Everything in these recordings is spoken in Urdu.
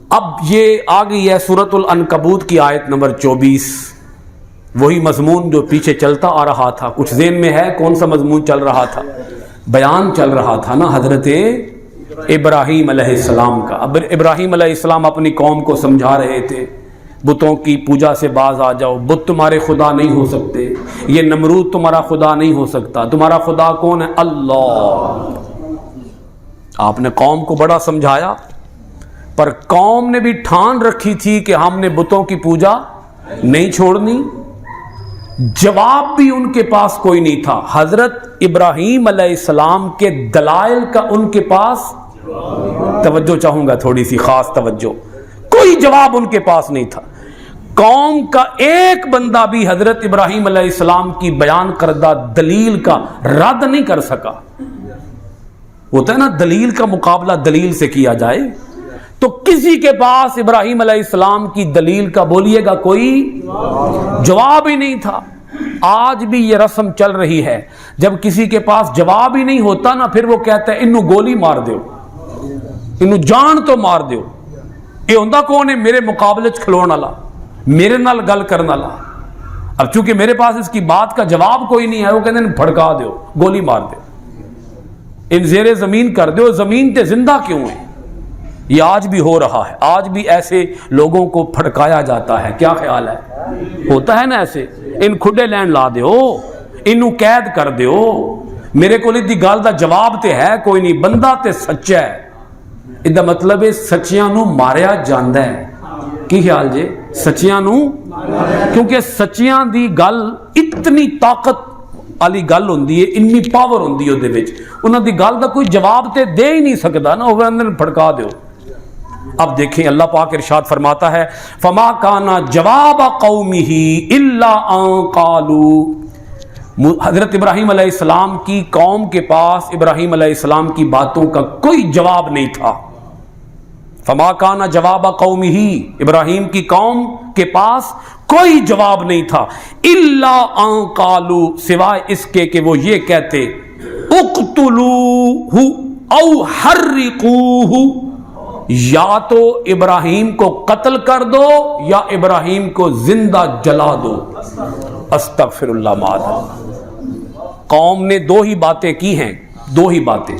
اب یہ آ گئی ہے سورۃ العنکبوت کی آیت نمبر 24، وہی مضمون جو پیچھے چلتا آ رہا تھا. کچھ ذہن میں ہے کون سا مضمون چل رہا تھا؟ بیان چل رہا تھا نا حضرت ابراہیم علیہ السلام کا. اب ابراہیم علیہ السلام اپنی قوم کو سمجھا رہے تھے بتوں کی پوجا سے باز آ جاؤ، بت تمہارے خدا نہیں ہو سکتے، یہ نمرود تمہارا خدا نہیں ہو سکتا، تمہارا خدا کون ہے؟ اللہ. آپ نے قوم کو بڑا سمجھایا، پر قوم نے بھی ٹھان رکھی تھی کہ ہم نے بتوں کی پوجا نہیں چھوڑنی. جواب بھی ان کے پاس کوئی نہیں تھا. حضرت ابراہیم علیہ السلام کے دلائل کا ان کے پاس، توجہ چاہوں گا تھوڑی سی خاص توجہ، کوئی جواب ان کے پاس نہیں تھا. قوم کا ایک بندہ بھی حضرت ابراہیم علیہ السلام کی بیان کردہ دلیل کا رد نہیں کر سکا. ہوتا ہے نا دلیل کا مقابلہ دلیل سے کیا جائے، تو کسی کے پاس ابراہیم علیہ السلام کی دلیل کا بولیے گا کوئی جواب ہی نہیں تھا. آج بھی یہ رسم چل رہی ہے، جب کسی کے پاس جواب ہی نہیں ہوتا نا، پھر وہ کہتا ہے انہوں گولی مار دیو، انہوں جان تو مار دیو. یہ ہوندہ کون ہے؟ میرے مقابلے کھلوڑ والا، میرے نال گل کرنے والا. اب چونکہ میرے پاس اس کی بات کا جواب کوئی نہیں ہے، وہ کہتے ہیں پھڑکا دیو، گولی مار دیو، ان زیر زمین کر دیو. زمین تے زندہ کیوں ہے؟ یہ آج بھی ہو رہا ہے. آج بھی ایسے لوگوں کو پھڑکایا جاتا ہے. کیا خیال ہے؟ ہوتا ہے نا ایسے، ان کھڈے لین لا دیو، انہوں قید کر دیو. میرے کو دی گل دا جواب تے ہے کوئی نہیں، بندہ تے سچا ہے. ادا مطلب ہے سچیاں نو ماریا جاندا ہے. کی خیال جے؟ سچیاں نو، کیونکہ سچیاں دی گل اتنی طاقت والی گل ہوندی ہے، اتنی پاور ہوندی ہے، دے وچ انہاں دی گل دا کوئی جواب تے دے ہی نہیں سکدا نا، وہ اندر پھڑکا دیو. اب دیکھیں اللہ پاک ارشاد فرماتا ہے فما کانا جواب قومہ الا ان قالوا. حضرت ابراہیم علیہ السلام کی قوم کے پاس ابراہیم علیہ السلام کی باتوں کا کوئی جواب نہیں تھا. فما کانا جواب قومہ، ابراہیم کی قوم کے پاس کوئی جواب نہیں تھا. الا ان قالوا، سوائے اس کے کہ وہ یہ کہتے اقتلوہ او حرقوہ، یا تو ابراہیم کو قتل کر دو یا ابراہیم کو زندہ جلا دو. استغفر اللہ معاذ. قوم نے دو ہی باتیں کی ہیں، دو ہی باتیں.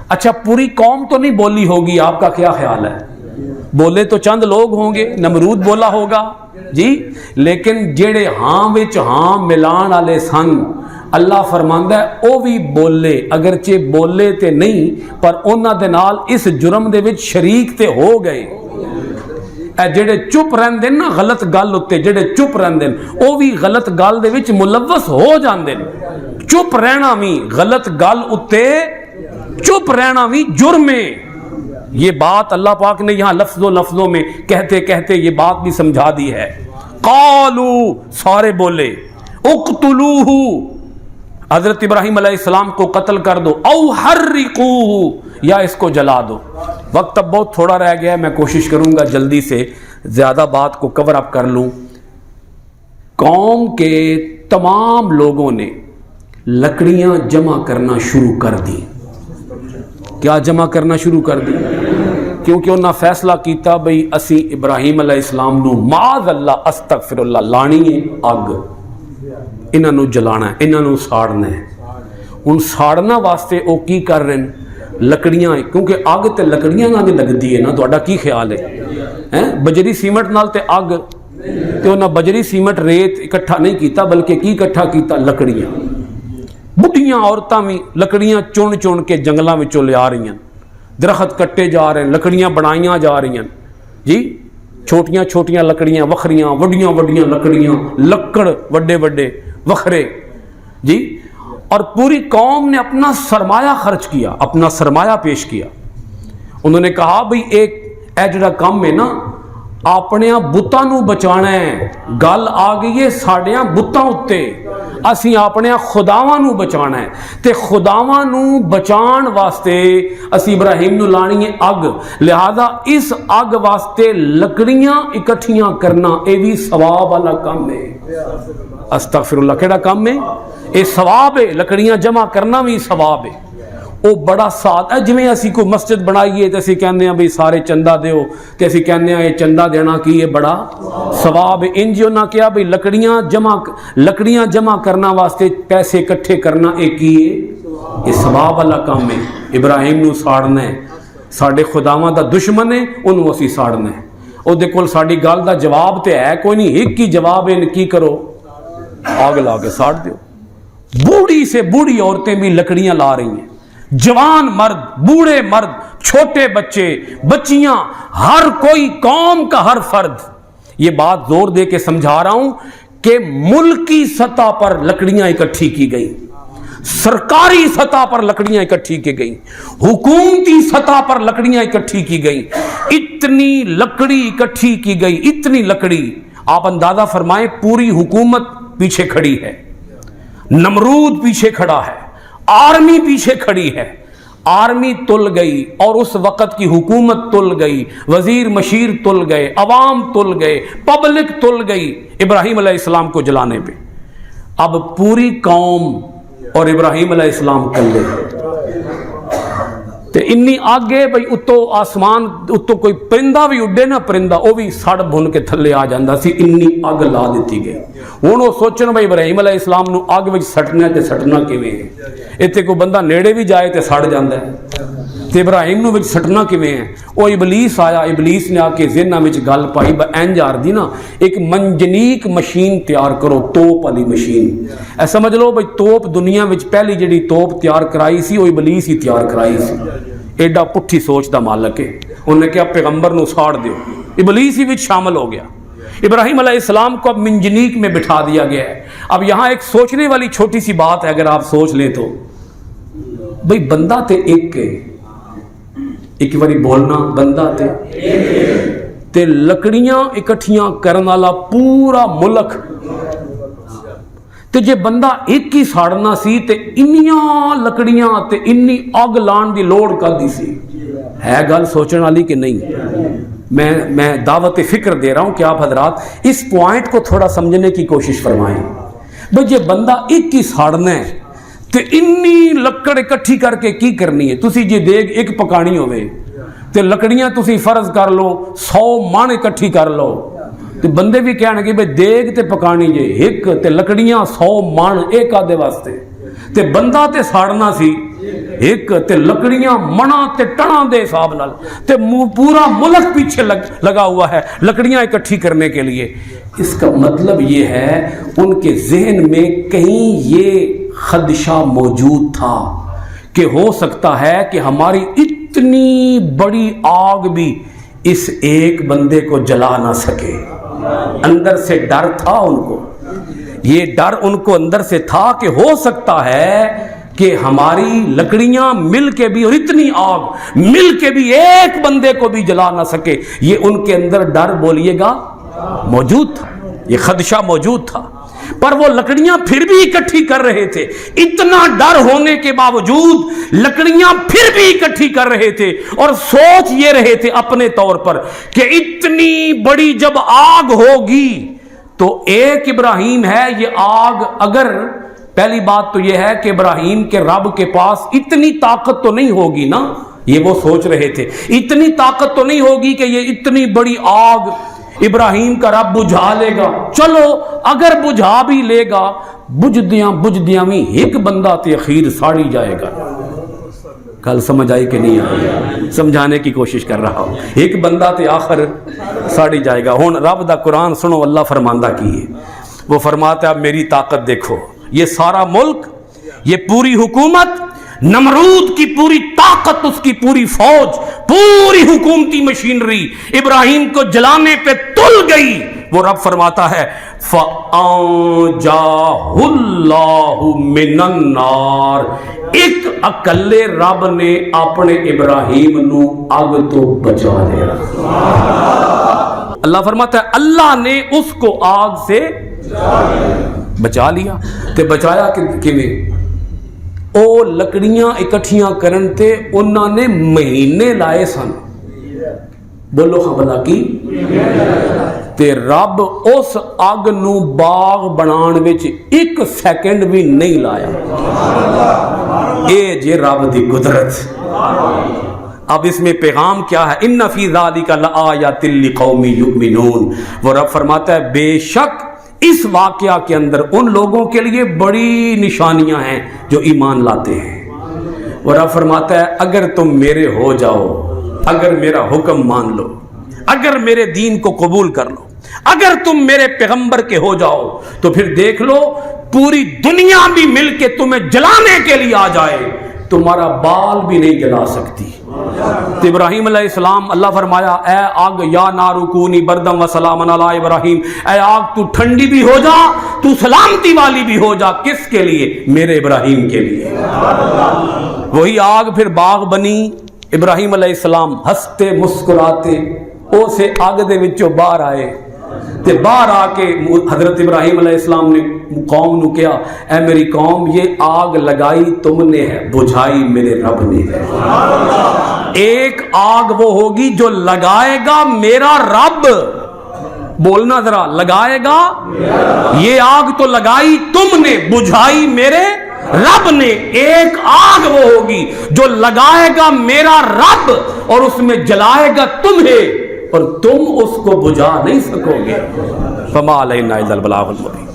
اچھا پوری قوم تو نہیں بولی ہوگی، آپ کا کیا خیال ہے؟ بولے تو چند لوگ ہوں گے، نمرود بولا ہوگا جی، لیکن جڑے ہاں وچ ہاں ملان والے سن، اللہ فرماندا ہے او بھی بولے، اگرچہ بولے تے نہیں پر انہاں دے نال اس جرم دے وچ شریک تے ہو گئے. اے جڑے چپ رہندے نا غلط گل اتے، جڑے چپ رہندے او بھی غلط گل دے وچ ملوث ہو جاندے. چپ رہنا بھی غلط گل اتے، چپ رہنا بھی جرم ہے. یہ بات اللہ پاک نے یہاں لفظوں میں کہتے کہتے یہ بات بھی سمجھا دی ہے. قالو، سارے بولے، اقتلوہ، حضرت ابراہیم علیہ السلام کو قتل کر دو، او حرقوہ، یا اس کو جلا دو. وقت اب بہت تھوڑا رہ گیا ہے، میں کوشش کروں گا جلدی سے زیادہ بات کو کور اپ کر لوں. قوم کے تمام لوگوں نے لکڑیاں جمع کرنا شروع کر دی. کیا جمع کرنا شروع کر دی؟ کیونکہ انہاں فیصلہ کیتا بھئی اسی ابراہیم علیہ السلام نو معاذ اللہ استغفر اللہ لانی ہے اگ، انہاں نو جلانا ہے، انہاں نو ساڑنا ہے. ان ساڑنا واسطے او کی کر رہے ہیں؟ لکڑیاں، کیونکہ اگ تے لکڑیاں نال لگدی ہے نا. تہاڈا کی خیال ہے؟ بجری سیمنٹ نال تے اگ، تے انہاں بجری سیمنٹ ریت اکٹھا نہیں کیتا بلکہ کی اکٹھا کیتا؟ لکڑیاں. بڑھیاں عورتاں بھی لکڑیاں چن چن کے جنگلاں وچوں لے آ رہی ہیں، درخت کٹے جا رہے ہیں، لکڑیاں بنائیاں جا رہی ہیں جی. چھوٹیاں چھوٹیاں لکڑیاں وکھریاں، وڈیاں وڈیاں لکڑیاں، لکڑ وڈے وڈے وکھرے جی. اور پوری قوم نے اپنا سرمایہ خرچ کیا، اپنا سرمایہ پیش کیا. انہوں نے کہا بھئی ایک اے جڑا کام ہے نا، اپنے بتاں نو بچانا ہے. گل آ گئی ہے ساڈیاں بتاں اتے، اسی اپنے خداواں نو بچانا ہے. تے خداواں نو بچان واسطے اسی ابراہیم نو لانی ہے اگ. لہذا اس اگ واسطے لکڑیاں اکٹھیاں کرنا اے بھی ثواب والا کام ہے. استغفر اللہ. کیڑا کام ہے؟ اے ثواب ہے. لکڑیاں جمع کرنا بھی ثواب ہے. وہ بڑا ساتھ ہے. جویں اسی کوئی مسجد بنائیے تو اسی کہنے ہیں بھئی سارے چندہ دیو، تے اسی کہنے ہیں یہ چندہ دینا کی یہ بڑا ثواب. انج انہاں کیا بھئی لکڑیاں جمع کرنا واسطے پیسے اکٹھے کرنا ایک ہی یہ ثواب والا کام ہے. ابراہیم نو ساڑنا ہے، ساڈے خداواں دا دشمن ہے، انہوں اسی ساڑنا ہے. او دے کول ساڈی گل دا جواب تے ہے کوئی نہیں، ایک ہی جواب ہے، کی کرو آگ لا کے ساڑ دیو. بوڑھی سے بوڑھی عورتیں بھی لکڑیاں لا رہی ہیں، جوان مرد، بوڑھے مرد، چھوٹے بچے، بچیاں، ہر کوئی، قوم کا ہر فرد. یہ بات زور دے کے سمجھا رہا ہوں کہ ملکی سطح پر لکڑیاں اکٹھی کی گئی، سرکاری سطح پر لکڑیاں اکٹھی کی گئی، حکومتی سطح پر لکڑیاں اکٹھی کی گئی. اتنی لکڑی اکٹھی کی گئی، اتنی لکڑی. آپ اندازہ فرمائیں پوری حکومت پیچھے کھڑی ہے، نمرود پیچھے کھڑا ہے، آرمی پیچھے کھڑی ہے. آرمی تل گئی اور اس وقت کی حکومت تل گئی، وزیر مشیر تل گئے، عوام تل گئے، پبلک تل گئی ابراہیم علیہ السلام کو جلانے پہ. اب پوری قوم اور ابراہیم علیہ السلام کلے تے انی آگے بھئی اتو آسمان اتو کوئی پرندہ بھی اڈے نا، پرندہ وہ بھی سڑ بھن کے تھلے آ جاندہ سی، انی آگ لا دیتی گئی. ہوں وہ سوچنا بھئی ابراہیم علیہ السلام نو آگ وچ سٹنا تے سٹنا کیویں ہے؟ اتنے کوئی بندہ نیڑے بھی جائے تے سڑ جاندا ہے، تے ابراہیم نو وچ سٹنا کیویں ہے؟ وہ ابلیس آیا، ابلیس نے آ کے ذہناں وچ گل پائی انج آردی نا ایک منجنیق مشین تیار کرو، توپ والی مشین. اے سمجھ لو بھئی توپ دنیا وچ پہلی جڑی توپ تیار کرائی سی وہ ابلیس ہی تیار کرائی سی. ایڈا پٹھی سوچ دا مالک ہے. انہوں نے کہا پیغمبر نو ساڑ دیو، ابلیس ہی وچ شامل ہو گیا. ابراہیم علیہ السلام کو اب منجنیق میں بٹھا دیا گیا ہے. اب یہاں ایک سوچنے والی چھوٹی سی بات ہے، اگر آپ سوچ لیں تو بھئی بندہ تے ایک باری بولنا، بندہ تے لکڑیاں اکٹھیاں کرن والا پورا ملک، تے جے بندہ ایک ہی ساڑنا سی تے انیاں لکڑیاں تے انی اگ لان دی لوڑ کر دی سی. ہے گل سوچن والی کہ نہیں؟ میں دعوت فکر دے رہا ہوں کہ آپ حضرات اس پوائنٹ کو تھوڑا سمجھنے کی کوشش فرمائیں. بھئی جے بندہ ایک ہی ساڑنا ہے تے انی لکڑ اکٹھی کر کے کی کرنی ہے؟ تسی جے دیگ ایک پکانی ہوئے تے لکڑیاں تسی فرض کر لو 100 من اکٹھی کر لو، تے بندے بھی کہنے کہ بھئی دیگ تے پکانی جے ایک تے لکڑیاں 100 من ایک آدھے واسطے، تے بندہ تے ساڑنا سی ایک تے لکڑیاں منا تے ٹنا دے حساب نال، تے پورا ملک پیچھے لگا ہوا ہے لکڑیاں اکٹھی کرنے کے لیے. اس کا مطلب یہ ہے ان کے ذہن میں کہیں یہ خدشہ موجود تھا کہ ہو سکتا ہے کہ ہماری اتنی بڑی آگ بھی اس ایک بندے کو جلا نہ سکے. اندر سے ڈر تھا ان کو، یہ ڈر ان کو اندر سے تھا کہ ہو سکتا ہے کہ ہماری لکڑیاں مل کے بھی اور اتنی آگ مل کے بھی ایک بندے کو بھی جلا نہ سکے. یہ ان کے اندر ڈر بولیے گا موجود تھا، یہ خدشہ موجود تھا. پر وہ لکڑیاں پھر بھی اکٹھی کر رہے تھے، اتنا ڈر ہونے کے باوجود لکڑیاں پھر بھی اکٹھی کر رہے تھے اور سوچ یہ رہے تھے اپنے طور پر کہ اتنی بڑی جب آگ ہوگی تو ایک ابراہیم ہے، یہ آگ اگر پہلی بات تو یہ ہے کہ ابراہیم کے رب کے پاس اتنی طاقت تو نہیں ہوگی نا، یہ وہ سوچ رہے تھے اتنی طاقت تو نہیں ہوگی کہ یہ اتنی بڑی آگ ابراہیم کا رب بجھا لے گا. چلو اگر بجھا بھی لے گا بجھدیاں بھی ایک بندہ تے اخیر ساڑی جائے گا. کل سمجھ آئی کہ نہیں آئی؟ سمجھانے کی کوشش کر رہا ہوں. ایک بندہ تے آخر ساڑی جائے گا. ہون رب دا قرآن سنو، اللہ فرماندہ کی ہے، وہ فرماتا ہے اب میری طاقت دیکھو. یہ سارا ملک، یہ پوری حکومت، نمرود کی پوری طاقت، اس کی پوری فوج، پوری حکومتی مشینری ابراہیم کو جلانے پہ تل گئی. وہ رب فرماتا ہے فَأَنْجَاهُ اللَّهُ مِنَ النَّارِ، ایک اکلے رب نے اپنے ابراہیم نو آگ تو بچا لیا. اللہ فرماتا ہے اللہ نے اس کو آگ سے بچا لیا. تے بچایا کیویں؟ او لکڑیاں اکٹھیاں کرن تے انہوں نے مہینے لائے سن. بولو خبلا کی؟ تے رب اس اگ نو باغ بنان وچ 1 سیکنڈ بھی نہیں لایا. اے جے رب دی قدرت۔ اب اس میں پیغام کیا ہے؟ ان فی ذالک لآیات لقوم یؤمنون۔ وہ رب فرماتا ہے بے شک اس واقعہ کے اندر ان لوگوں کے لیے بڑی نشانیاں ہیں جو ایمان لاتے ہیں۔ وہ رب فرماتا ہے اگر تم میرے ہو جاؤ، اگر میرا حکم مان لو، اگر میرے دین کو قبول کر لو، اگر تم میرے پیغمبر کے ہو جاؤ، تو پھر دیکھ لو پوری دنیا بھی مل کے تمہیں جلانے کے لیے آ جائے، تمہارا بال بھی نہیں جلا سکتی۔ تو ابراہیم علیہ السلام، اللہ فرمایا اے آگ یا نارو کونی بردم و سلام علی ابراہیم، اے آگ تو ٹھنڈی بھی ہو جا، تو سلامتی والی بھی ہو جا، کس کے لیے؟ میرے ابراہیم کے لیے۔ وہی آگ پھر باغ بنی، ابراہیم علیہ السلام ہنستے مسکراتے اسے آگ دے وچوں باہر آئے، تے باہر آ کے حضرت ابراہیم علیہ السلام نے قوم نو کہا اے میری قوم، یہ آگ لگائی تم نے ہے، بجھائی میرے رب نے ہے۔ ایک آگ وہ ہوگی جو لگائے گا میرا رب، بولنا ذرا، لگائے گا، یہ آگ تو لگائی تم نے، بجھائی میرے رب نے۔ ایک آگ وہ ہوگی جو لگائے گا میرا رب اور اس میں جلائے گا تمہیں، اور تم اس کو بجھا نہیں سکو گے۔ فما علینا الا البلاغ المبین۔